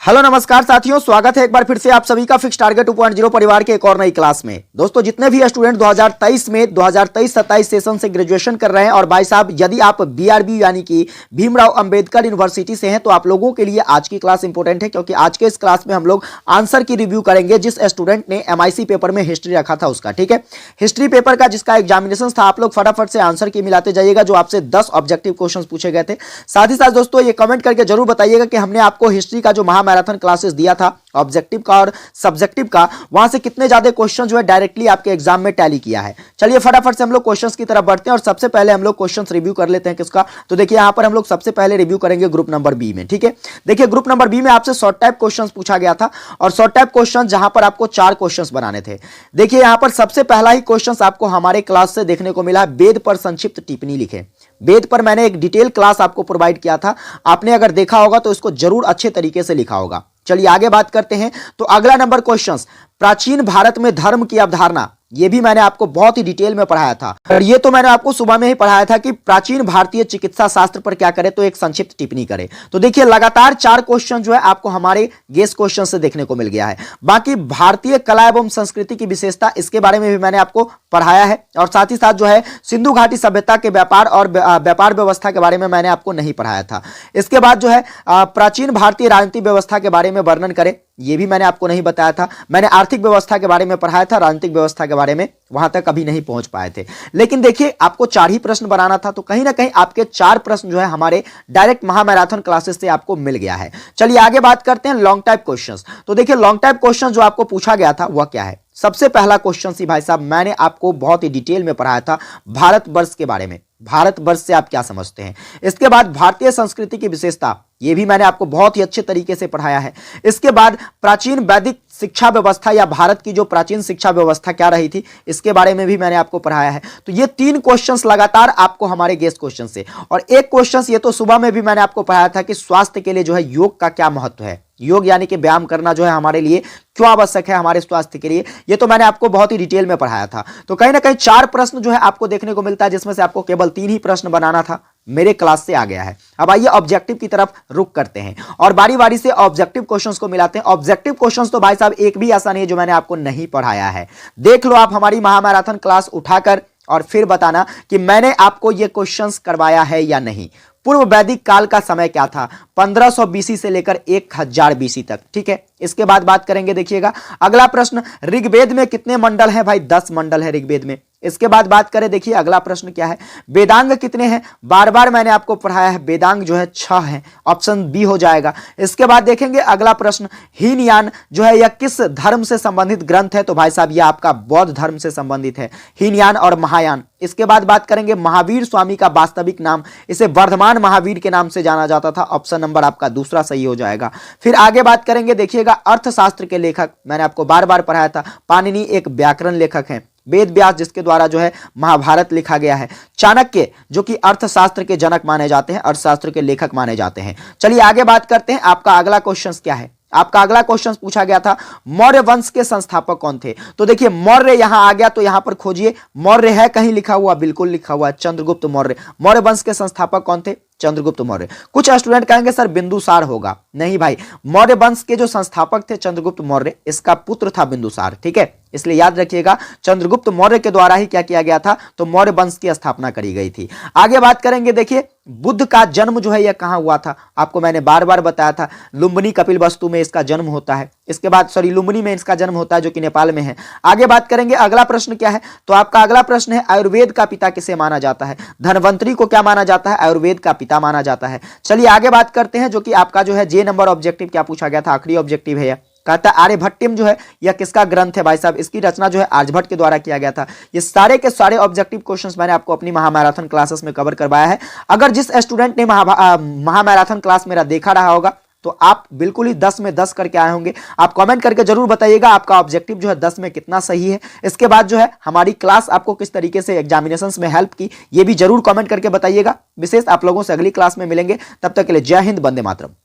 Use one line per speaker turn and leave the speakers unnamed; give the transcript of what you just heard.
Hello नमस्कार साथियों, स्वागत है एक बार फिर से आप सभी का फिक्स टारगेट 2.0 परिवार के एक और नई क्लास में। दोस्तों, जितने भी स्टूडेंट 2023 में 2023-27 सेशन से ग्रेजुएशन कर रहे हैं और भाई साहब यदि आप बीआरबी यानी कि भीमराव अंबेडकर यूनिवर्सिटी से हैं तो आप लोगों के लिए आज की क्लास इंपॉर्टेंट है, क्योंकि आज के इस क्लास में हम लोग आंसर की रिव्यू करेंगे जिस स्टूडेंट ने एमआईसी पेपर में हिस्ट्री रखा था उसका। ठीक है, हिस्ट्री पेपर का जिसका एग्जामिनेशन था, आप लोग फटाफट से आंसर की मिलाते जाइएगा जो आपसे 10 ऑब्जेक्टिव क्वेश्चन पूछे गए थे। साथ ही साथ दोस्तों ये कमेंट करके जरूर बताइएगा कि हमने आपको हिस्ट्री का जो मैराथन क्लासेस दिया था ऑब्जेक्टिव का और सब्जेक्टिव का, वहां से कितने ज्यादा क्वेश्चन जो है डायरेक्टली आपके एग्जाम में टैली किया है। चलिए फटाफट से हम लोग क्वेश्चंस की तरफ बढ़ते हैं और सबसे पहले हम लोग क्वेश्चंस रिव्यू कर लेते हैं किसका। तो देखिए यहां पर हम लोग सबसे पहले रिव्यू करेंगे ग्रुप नंबर बी में। ठीक है, देखिए ग्रुप नंबर बी में आपसे शॉर्ट टाइप क्वेश्चंस पूछा गया था और शॉर्ट टाइप क्वेश्चन जहां पर आपको 4 क्वेश्चंस बनाने थे। देखिए यहां पर सबसे पहला ही क्वेश्चन आपको हमारे क्लास से देखने को मिला, वेद पर संक्षिप्त टिप्पणी लिखें। वेद पर मैंने एक डिटेल क्लास आपको प्रोवाइड किया था, आपने अगर देखा होगा तो इसको जरूर अच्छे तरीके से लिखा होगा। चलिए आगे बात करते हैं। तो अगला नंबर क्वेश्चन, प्राचीन भारत में धर्म की अवधारणा, ये भी मैंने आपको बहुत ही डिटेल में पढ़ाया था और ये तो मैंने आपको सुबह में ही पढ़ाया था कि प्राचीन भारतीय चिकित्सा शास्त्र पर क्या करें, तो एक संक्षिप्त टिप्पणी करें। तो देखिए लगातार 4 क्वेश्चन जो है आपको हमारे गेस क्वेश्चन से देखने को मिल गया है। बाकी भारतीय कला एवं संस्कृति की विशेषता, इसके बारे में भी मैंने आपको पढ़ाया है और साथ ही साथ जो है सिंधु घाटी सभ्यता के व्यापार और व्यापार व्यवस्था के बारे में मैंने आपको नहीं पढ़ाया था। इसके बाद जो है प्राचीन भारतीय राजनीतिक व्यवस्था के बारे में वर्णन करें, ये भी मैंने आपको नहीं बताया था। मैंने आर्थिक व्यवस्था के बारे में पढ़ाया था, राजनीतिक व्यवस्था के बारे में वहां तक अभी नहीं पहुंच पाए थे। लेकिन देखिए आपको 4 ही प्रश्न बनाना था, तो कहीं ना कहीं आपके 4 प्रश्न जो है हमारे डायरेक्ट मैराथन क्लासेस से आपको मिल गया है। चलिए आगे बात करते हैं लॉन्ग टाइप क्वेश्चंस। तो देखिए लॉन्ग टाइप क्वेश्चन जो आपको पूछा गया था वह क्या है। सबसे पहला क्वेश्चन सी भाई साहब मैंने आपको बहुत ही डिटेल में पढ़ाया था भारतवर्ष के बारे में, भारतवर्ष से आप क्या समझते हैं। इसके बाद भारतीय संस्कृति की विशेषता, ये भी मैंने आपको बहुत ही अच्छे तरीके से पढ़ाया है। इसके बाद प्राचीन वैदिक शिक्षा व्यवस्था या भारत की जो प्राचीन शिक्षा व्यवस्था क्या रही थी, इसके बारे में भी मैंने आपको पढ़ाया है। तो ये 3 क्वेश्चंस लगातार आपको हमारे गेस्ट क्वेश्चन से, और एक क्वेश्चन ये तो सुबह में भी मैंने आपको पढ़ाया था कि स्वास्थ्य के लिए जो है योग का क्या महत्व है, योग यानी कि व्यायाम करना जो है हमारे लिए क्यों आवश्यक है हमारे स्वास्थ्य के लिए, ये तो मैंने आपको बहुत ही डिटेल में पढ़ाया था। तो कहीं ना कहीं 4 प्रश्न जो है आपको देखने को मिलता है, जिसमें से आपको केवल 3 ही प्रश्न बनाना था, मेरे क्लास से आ गया है। अब आइए ऑब्जेक्टिव की तरफ रुक करते हैं और बारी बारी से ऑब्जेक्टिव क्वेश्चंस को मिलाते हैं। ऑब्जेक्टिव क्वेश्चंस तो भाई साहब एक भी ऐसा नहीं है जो मैंने आपको नहीं पढ़ाया है। देख लो आप हमारी मैराथन क्लास उठाकर और फिर बताना कि मैंने आपको ये क्वेश्चंस करवाया है या नहीं। पूर्व वैदिक काल का समय क्या था, 1500 बीसी से लेकर 1000 बीसी तक। ठीक है, इसके बाद बात करेंगे। देखिएगा अगला प्रश्न, ऋग्वेद में कितने मंडल हैं भाई, 10 मंडल है ऋग्वेद में। इसके बाद बात करें, देखिए अगला प्रश्न क्या है, वेदांग कितने हैं, बार बार मैंने आपको पढ़ाया है, वेदांग जो है 6 है, ऑप्शन बी हो जाएगा। इसके बाद देखेंगे अगला प्रश्न, हीनयान जो है यह किस धर्म से संबंधित ग्रंथ है, तो भाई साहब यह आपका बौद्ध धर्म से संबंधित है, हीनयान और महायान। इसके बाद बात करेंगे महावीर स्वामी का वास्तविक नाम, इसे वर्धमान महावीर के नाम से जाना जाता था, ऑप्शन नंबर आपका दूसरा सही हो जाएगा। फिर आगे बात करेंगे, देखिएगा अर्थशास्त्र के लेखक, मैंने आपको बार बार पढ़ाया था, पाणिनि एक व्याकरण लेखक हैं, वेद व्यास जिसके द्वारा जो है महाभारत लिखा गया है, चाणक्य जो कि अर्थशास्त्र के जनक माने जाते हैं, अर्थशास्त्र के लेखक माने जाते हैं। चलिए आगे बात करते हैं, आपका अगला क्वेश्चन क्या है। आपका अगला क्वेश्चन पूछा गया था मौर्य वंश के संस्थापक कौन थे। तो देखिए मौर्य यहां आ गया, तो यहां पर खोजिए, मौर्य है कहीं लिखा हुआ, बिल्कुल लिखा हुआ, चंद्रगुप्त मौर्य। मौर्य वंश के संस्थापक कौन थे, चंद्रगुप्त मौर्य। कुछ स्टूडेंट कहेंगे सर बिंदुसार होगा, नहीं भाई, मौर्य वंश के जो संस्थापक थे चंद्रगुप्त मौर्य, इसका पुत्र था बिंदुसार। ठीक है, इसलिए याद रखिएगा चंद्रगुप्त मौर्य के द्वारा ही क्या किया गया था, तो मौर्य वंश की स्थापना करी गई थी। आगे बात करेंगे, देखिए बुद्ध का जन्म जो है यह कहां हुआ था, आपको मैंने बार बार बताया था, लुम्बिनी कपिलवस्तु में इसका जन्म होता है। इसके बाद लुम्बिनी में इसका जन्म होता है जो कि नेपाल में है। आगे बात करेंगे अगला प्रश्न क्या है, तो आपका अगला प्रश्न है आयुर्वेद का पिता किसे माना जाता है, धन्वंतरी को क्या माना जाता है, आयुर्वेद का पिता माना जाता है। चलिए आगे बात करते हैं, जो कि आपका जो है जे नंबर ऑब्जेक्टिव क्या पूछा गया था, आखिरी ऑब्जेक्टिव है यह, कहता है आर्यभट्टियम जो है यह किसका ग्रंथ है भाई साहब, इसकी रचना जो है आर्यभट्ट के द्वारा किया गया था। ये सारे के सारे ऑब्जेक्टिव क्वेश्चंस मैंने आपको अपनी मैराथन क्लासेस में कवर करवाया है। अगर जिस स्टूडेंट ने मैराथन क्लास मेरा देखा रहा होगा तो आप बिल्कुल ही 10 में 10 करके आए होंगे। आप कमेंट करके जरूर बताइएगा आपका ऑब्जेक्टिव जो है 10 में कितना सही है। इसके बाद जो है हमारी क्लास आपको किस तरीके से एग्जामिनेशंस में हेल्प की, ये भी जरूर कमेंट करके बताइएगा। विशेष आप लोगों से अगली क्लास में मिलेंगे, तब तक के लिए जय हिंद, वंदे मातरम।